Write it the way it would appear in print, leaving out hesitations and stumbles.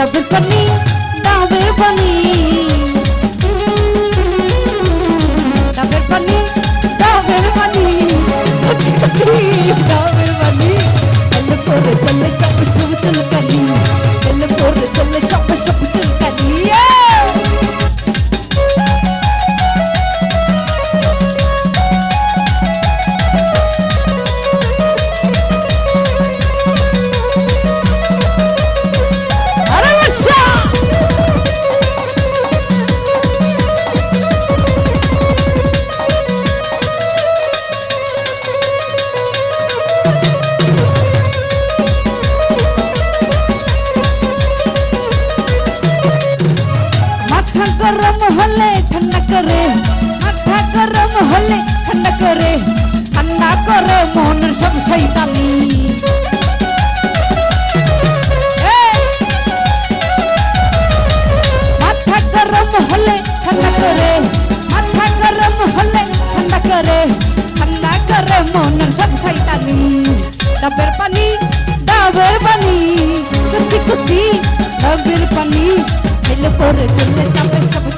ডাবের পানি ডাবের পানি ডাবের পানি ডাবের পানি ডাবের পানি চলে পরে চলে চাপে সব চুলকানি চলে পরে চলে চাপে সব চুলকানি गरम होले ठंडा करे माथा गरम होले ठंडा करे मन सब शैतानी माथा गरम होले ठंडा करे माथा गरम होले ठंडा करे मन सब शैतानी डाबर पानी कुची कुची डाबर पानी चले पोरे चले चापे सब